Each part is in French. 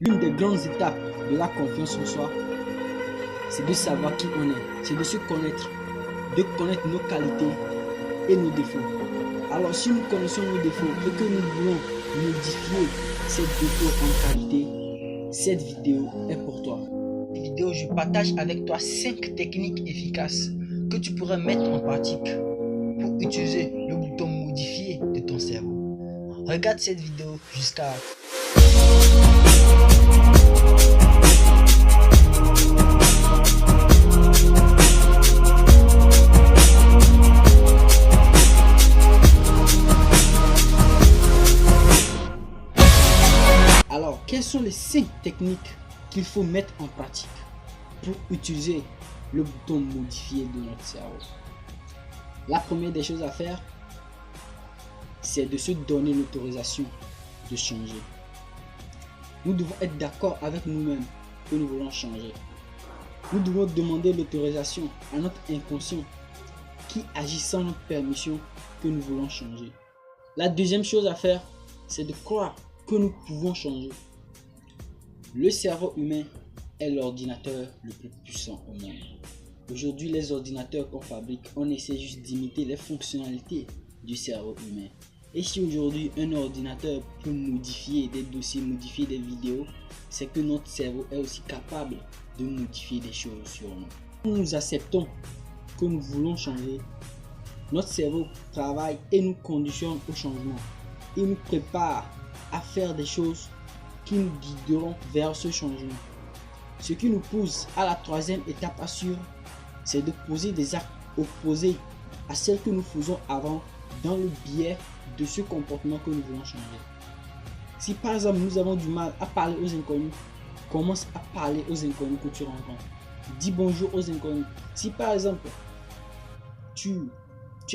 L'une des grandes étapes de la confiance en soi, c'est de savoir qui on est, c'est de se connaître, de connaître nos qualités et nos défauts. Alors si nous connaissons nos défauts et que nous voulons modifier ces défauts en qualité, cette vidéo est pour toi. Cette vidéo, je partage avec toi 5 techniques efficaces que tu pourrais mettre en pratique pour utiliser le bouton modifier de ton cerveau. Regarde cette vidéo jusqu'à la fin. Alors, quelles sont les 5 techniques qu'il faut mettre en pratique pour utiliser le bouton modifier de notre cerveau? La première des choses à faire, c'est de se donner l'autorisation de changer. Nous devons être d'accord avec nous-mêmes que nous voulons changer. Nous devons demander l'autorisation à notre inconscient qui agit sans notre permission que nous voulons changer. La deuxième chose à faire, c'est de croire que nous pouvons changer. Le cerveau humain est l'ordinateur le plus puissant au monde. Aujourd'hui, les ordinateurs qu'on fabrique, on essaie juste d'imiter les fonctionnalités du cerveau humain. Et si aujourd'hui un ordinateur peut modifier des dossiers, modifier des vidéos, c'est que notre cerveau est aussi capable de modifier des choses sur nous. Quand nous acceptons que nous voulons changer, notre cerveau travaille et nous conditionne au changement. Il nous prépare à faire des choses qui nous guideront vers ce changement. Ce qui nous pousse à la troisième étape à suivre, c'est de poser des actes opposés à celles que nous faisons avant dans le biais de ce comportement que nous voulons changer. Si par exemple nous avons du mal à parler aux inconnus, commence à parler aux inconnus que tu rencontres. Dis bonjour aux inconnus. Si par exemple tu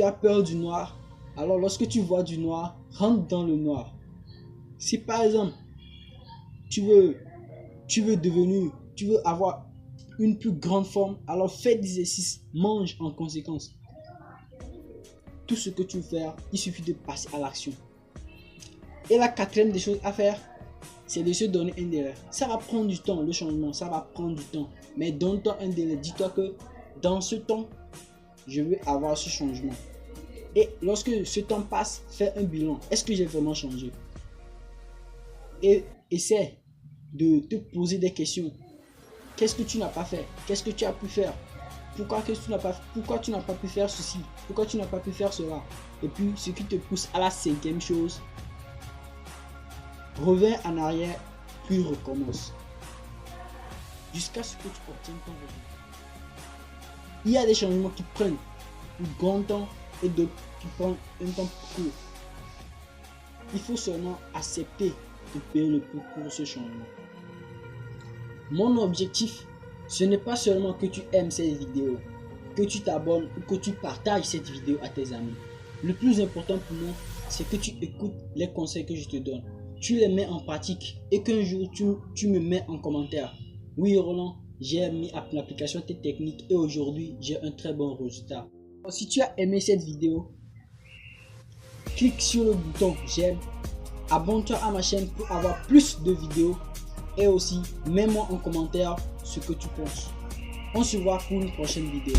as peur du noir, alors lorsque tu vois du noir, rentre dans le noir. Si par exemple tu veux avoir une plus grande forme, alors fais des exercices, mange en conséquence. Tout ce que tu veux faire, il suffit de passer à l'action. Et la quatrième des choses à faire, c'est de se donner un délai. Ça va prendre du temps, le changement, ça va prendre du temps. Mais donne-toi un délai. Dis-toi que dans ce temps, je veux avoir ce changement. Et lorsque ce temps passe, fais un bilan. Est-ce que j'ai vraiment changé? Et essaie de te poser des questions. Qu'est-ce que tu n'as pas fait? Qu'est-ce que tu as pu faire? Pourquoi tu n'as pas pu faire ceci? Pourquoi tu n'as pas pu faire cela? Et puis ce qui te pousse à la cinquième chose, reviens en arrière puis recommence jusqu'à ce que tu obtiennes ton résultat. Il y a des changements qui prennent un grand temps et d'autres qui prennent un temps plus court. Il faut seulement accepter de payer le prix pour ce changement. Mon objectif, ce n'est pas seulement que tu aimes cette vidéo, que tu t'abonnes ou que tu partages cette vidéo à tes amis. Le plus important pour moi, c'est que tu écoutes les conseils que je te donne. Tu les mets en pratique et qu'un jour tu me mets en commentaire. Oui Roland, j'ai mis en application tes techniques et aujourd'hui j'ai un très bon résultat. Si tu as aimé cette vidéo, clique sur le bouton j'aime, abonne-toi à ma chaîne pour avoir plus de vidéos et aussi mets-moi en commentaire ce que tu penses. On se voit pour une prochaine vidéo.